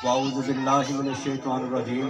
واعوذ باللہ من الشیطان الرجیم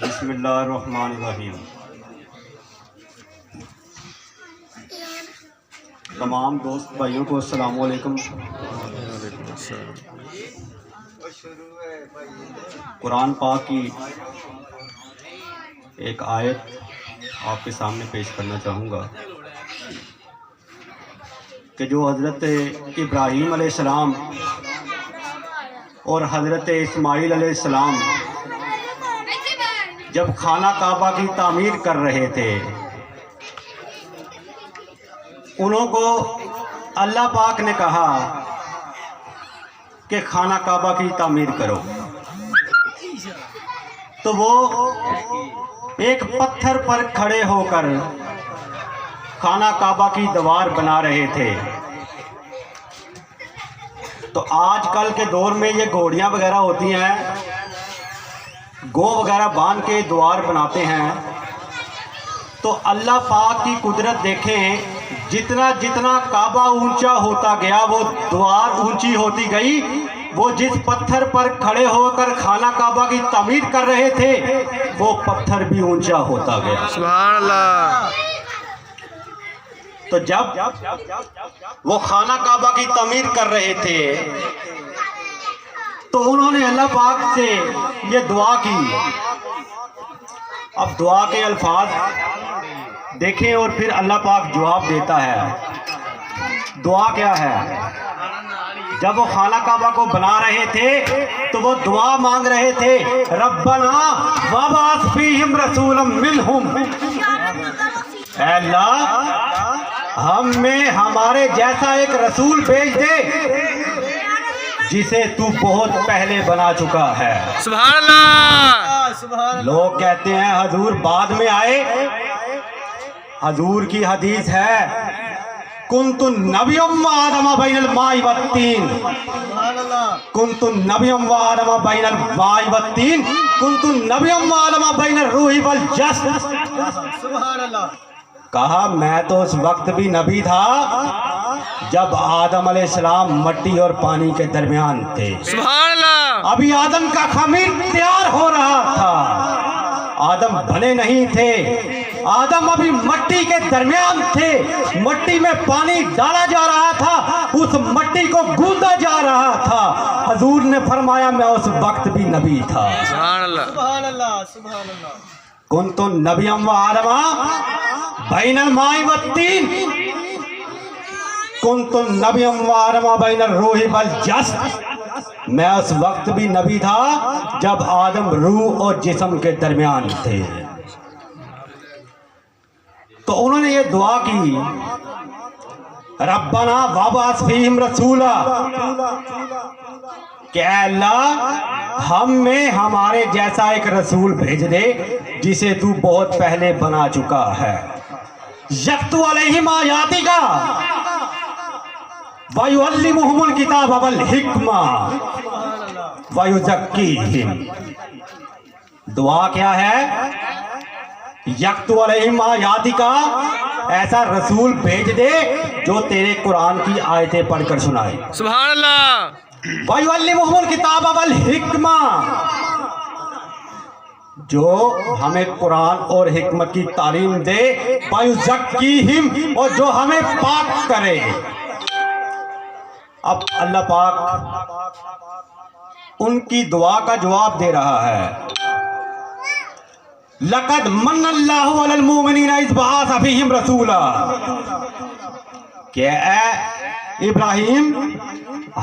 بسم اللہ الرحمن الرحیم۔ تمام دوست بھائیوں کو السلام علیکم۔ قرآن پاک کی ایک آیت آپ کے سامنے پیش کرنا چاہوں گا کہ جو حضرت ابراہیم علیہ السلام اور حضرت اسماعیل علیہ السلام جب خانہ کعبہ کی تعمیر کر رہے تھے، انہوں کو اللہ پاک نے کہا کہ خانہ کعبہ کی تعمیر کرو، تو وہ ایک پتھر پر کھڑے ہو کر خانہ کعبہ کی دیوار بنا رہے تھے۔ تو آج کل کے دور میں یہ گھوڑیاں وغیرہ ہوتی ہیں، گو وغیرہ باندھ کے دیوار بناتے ہیں، تو اللہ پاک کی قدرت دیکھیں، جتنا جتنا کعبہ اونچا ہوتا گیا وہ دیوار اونچی ہوتی گئی۔ وہ جس پتھر پر کھڑے ہو کر خانہ کعبہ کی تعمیر کر رہے تھے وہ پتھر بھی اونچا ہوتا گیا۔ سبحان اللہ۔ تو جب وہ خانہ کعبہ کی تعمیر کر رہے تھے تو انہوں نے اللہ پاک سے یہ دعا کی۔ اب دعا کے الفاظ دیکھیں اور پھر اللہ پاک جواب دیتا ہے۔ دعا کیا ہے؟ جب وہ خانہ کعبہ کو بنا رہے تھے تو وہ دعا مانگ رہے تھے، ربنا وابعث فیہم رسولا منہم، اے اللہ ہم میں ہمارے جیسا ایک رسول بھیج دے جسے تو بہت پہلے بنا چکا ہے۔ سبحان اللہ۔ لوگ کہتے ہیں حضور بعد میں آئے۔ حضور کی حدیث ہے، کنت نبی وآدم بین الماء والطین، کنت نبی وآدم بین الماء والطین، کنت نبی وآدم بین الروح والجسد۔ سبحان اللہ۔ کہا میں تو اس وقت بھی نبی تھا جب آدم علیہ السلام مٹی اور پانی کے درمیان تھے۔ سبحان اللہ۔ ابھی آدم کا خمیر تیار ہو رہا تھا، آدم بنے نہیں تھے، آدم ابھی مٹی کے درمیان تھے، مٹی میں پانی ڈالا جا رہا تھا، اس مٹی کو گوندا جا رہا تھا۔ حضور نے فرمایا میں اس وقت بھی نبی تھا۔ سبحان اللہ۔ سبحان اللہ۔ سبحان اللہ۔ کنت نبی وآدم بین الماء والطین، کنت نبی وآدم بین الروح والجسد۔ میں اس وقت بھی نبی تھا جب آدم روح اور جسم کے درمیان تھے۔ تو انہوں نے یہ دعا کی، ربنا وابعث فیہم رسولا، کہ اے اللہ ہم میں ہمارے جیسا ایک رسول بھیج دے جسے تو بہت پہلے بنا چکا ہے، یتلو علیہم آیاتک ویعلمہم الکتاب والحکمہ ویزکیہم۔ دعا کیا ہے؟ یتلو علیہم آیاتک، ایسا رسول بھیج دے جو تیرے قرآن کی آیتیں پڑھ کر سنائے۔ سبحان اللہ۔ وَيُعَلِّمُهُمُ الْكِتَابَ وَالْحِکْمَةَ، جو ہمیں قرآن اور حکمت کی تعلیم دے، وَيُزَکِّیہِم، اور جو ہمیں پاک کرے۔ اب اللہ پاک ان کی دعا کا جواب دے رہا ہے، لَقَدْ مَنَّ اللَّهُ عَلَى الْمُؤْمِنِينَ إِذْ بَعَثَ فِيهِمْ رَسُولًا، کہ اے ابراہیم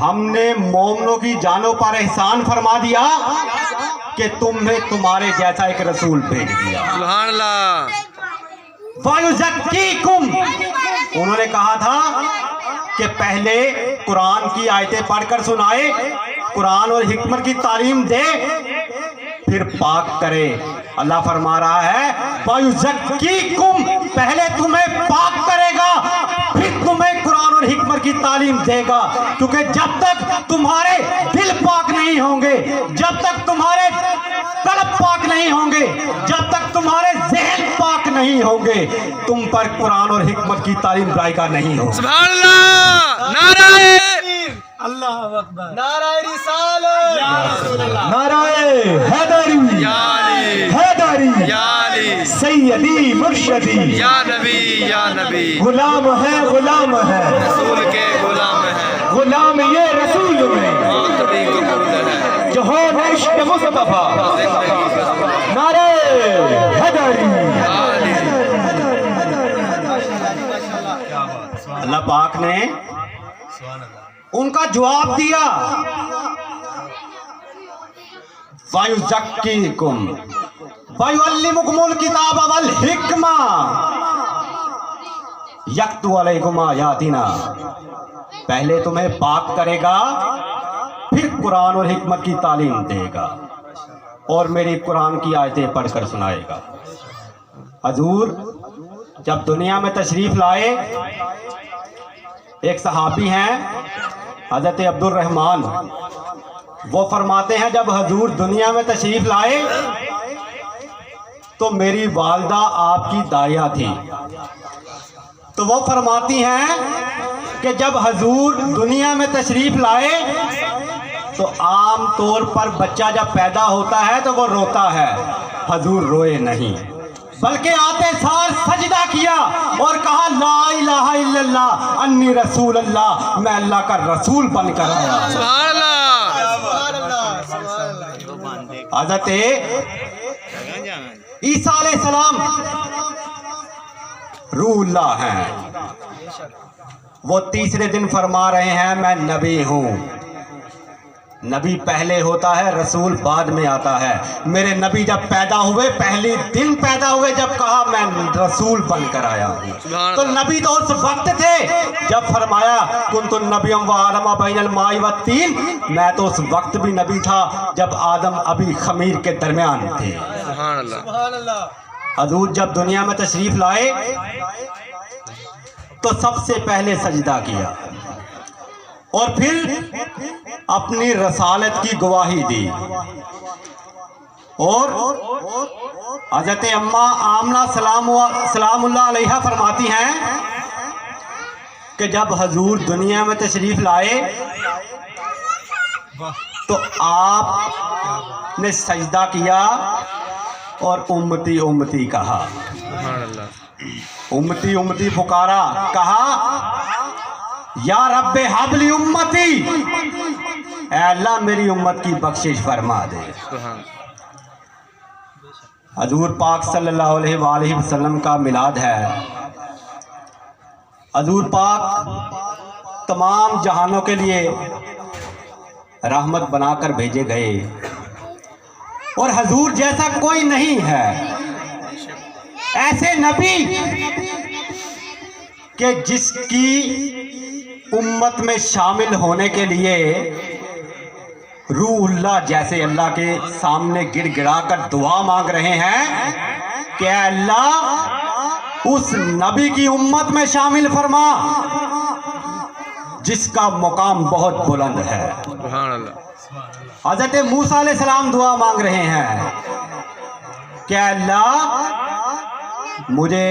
ہم نے مومنوں کی جانوں پر احسان فرما دیا کہ تمہیں تمہارے جیسا ایک رسول بھیج دیا۔ سبحان اللہ۔ وَيُزَکِّیکُم، انہوں نے کہا تھا کہ پہلے قرآن کی آیتیں پڑھ کر سنائے، قرآن اور حکمت کی تعلیم دے، پھر پاک کرے۔ اللہ فرما رہا ہے وَيُزَکِّیکُم، پہلے تمہیں پاک کرے گا پھر تمہیں قرآن اور حکمت کی تعلیم دے گا، کیونکہ جب تک تمہارے دل پاک نہیں ہوں گے، جب تک تمہارے قلب پاک نہیں ہوں گے، جب تک تمہارے ذہن پاک नहीं होंगे तुम पर कुरान और हिकमत की तालीम ब्राई का नहीं हो। सुभान अल्लाह। नाराए अल्लाह अकबर। नाराए रिसालत या रसूल अल्लाह। नाराए हैदरी या अली हैदरी या अली सैयदी मुर्शदी या नबी गुलाम है रसूल के गुलाम है गुलाम ये रसूल में मौत भी कबूल है जो हो इश्क मुस्तफा। जिंदगी का नारे हैदरी। या अली। अल्लाह पाक ने उनका जवाब दिया, वयुज़क्कीकुम वयुअल्लिमुकुमुल किताब वल हिकमा यक्तु अलैकुम आयातिना। पहले तुम्हें पाक करेगा, फिर कुरान और हिकमत की तालीम देगा और मेरी कुरान की आयतें पढ़कर सुनाएगा। हजूर जब दुनिया में तशरीफ लाए, एक सहाबी हैं हजरत अब्दुल रहमान, वो फरमाते हैं जब हजूर दुनिया में तशरीफ लाए तो मेरी वालदा आपकी दाया थी। तो वो फरमाती हैं कि जब हजूर दुनिया में तशरीफ लाए तो आम तौर पर बच्चा जब पैदा होता है तो वो रोता है, हजूर रोए नहीं, बल्कि आते सार सजदा किया और कहा ला इलाहा इल्लल्लाह अन्नी रसूल अल्लाह, मैं अल्लाह का रसूल बनकर आया। सुभान अल्लाह। सुभान अल्लाह। सुभान अल्लाह। हजरत ईसा अलैहिस्सलाम रूहुल्लाह हैं, वो तीसरे दिन फरमा रहे हैं मैं नबी हूँ। नबी पहले होता है, रसूल बाद में आता है। मेरे नबी जब पैदा हुए, पहले दिन पैदा हुए जब कहा मैं रसूल बनकर आया हूँ, तो नबी तो उस वक्त थे जब फरमाया कुन्तु नबिय्यम व आदम बैनल माई व तीन। मैं तो उस वक्त भी नबी था जब आदम अभी खमीर के दरमियान थे। सुभान अल्लाह। सुभान अल्लाह। हजूर जब दुनिया में तशरीफ लाए तो सबसे पहले सजदा किया और फिर अपनी रसालत की गवाही दी। और हजरत अम्मा आमना सलामुल्लाह अलैहा फरमाती हैं कि जब हजूर दुनिया में तशरीफ लाए तो आपने सजदा किया और उम्मती उम्मती कहा। सुभान अल्लाह। उम्मती उम्मती पुकारा, कहा या रब्बे हबली उम्मती, ऐ अल्लाह मेरी उम्मत की बख्शिश फरमा दे। सुभान। हजूर पाक सल्लल्लाहु अलैहि वसल्लम का मिलाद है। हजूर पाक तमाम जहानों के लिए रहमत बनाकर भेजे गए और हजूर जैसा कोई नहीं है। ऐसे नबी कि जिसकी उम्मत में शामिल होने के लिए रूहुल्लाह जैसे अल्लाह के सामने गिड़गिड़ा कर दुआ मांग रहे हैं कि अल्लाह उस नबी की उम्मत में शामिल फरमा जिसका मुकाम बहुत बुलंद है। सुभान अल्लाह। हजरत मूसा अलैहिस्सलाम दुआ मांग रहे हैं कि अल्लाह मुझे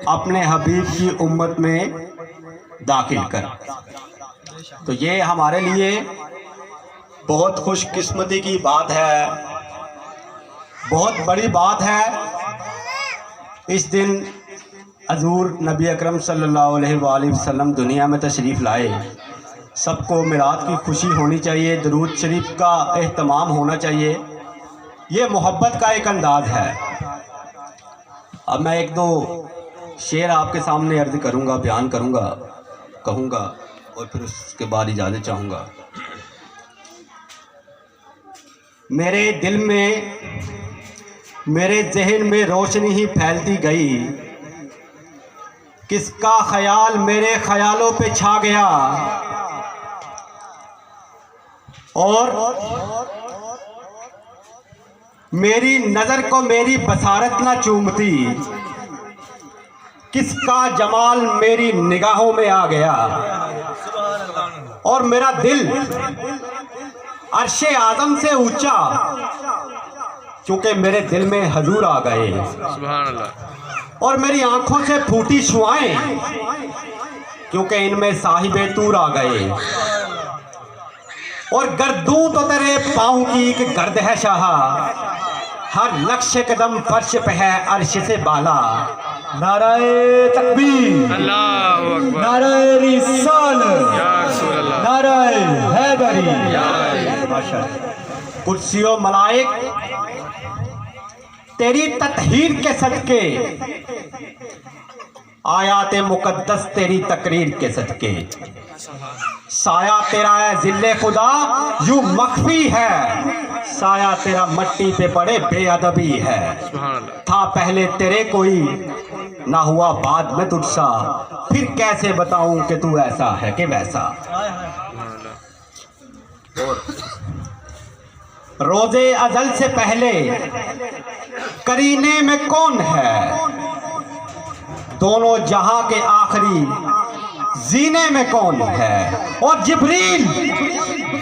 अपने हबीब की उम्मत में दाखिल कर। तो ये हमारे लिए बहुत खुशकिस्मती की बात है, बहुत बड़ी बात है। इस दिन हजूर नबी अकरम सल्लल्लाहु अलैहि वसल्लम दुनिया में तशरीफ़ लाए। सबको मिलाद की खुशी होनी चाहिए, दरूद शरीफ का एहतमाम होना चाहिए। ये मोहब्बत का एक अंदाज़ है। अब मैं एक दो शेर आपके सामने अर्ज़ करूँगा, बयान करूँगा, कहूँगा और फिर उसके बाद इजाज़त चाहूँगा। मेरे दिल में, मेरे जहन में रोशनी ही फैलती गई, किसका ख्याल मेरे ख्यालों पे छा गया और मेरी नज़र को मेरी बसारत ना चूमती, किसका जमाल मेरी निगाहों में आ गया और मेरा दिल अर्शे आज़म से ऊंचा, क्योंकि मेरे दिल में हजूर आ गए। सुभान अल्लाह। और मेरी आंखों से फूटी शुआएं, क्योंकि इनमें साहिबे तूर आ गए। और गर्दूं तो तेरे पाँव की एक गर्द है शाह, हर नक्श कदम फर्श पे है अर्श से बाला। नाराए तकबीर, अल्लाहु अकबर, नाराए रिसालत, या रसूल अल्लाह, नाराए हैदरी। या अली। माशाअल्लाह। कुर्सियों मलाइक तेरी ततहीर के सदके, आयात मुकद्दस तेरी तकरीर के सदके, साया तेरा है जिल्ले खुदा यूं मख्फी है, साया तेरा मट्टी पे पड़े बेअदबी है। सुभान अल्लाह, था पहले तेरे कोई, ना हुआ बाद में तुझसा, फिर कैसे बताऊं कि तू ऐसा है कि वैसा। सुभान अल्लाह, रोजे अजल से पहले करीने में कौन है, दोनों जहां के आखिरी जीने में कौन है। और जिब्रील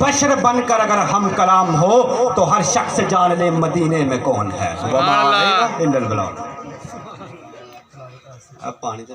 बशर बनकर अगर हम कलाम हो तो हर शख्स जान ले मदीने में कौन है। सुभान अल्लाह। अब पानी से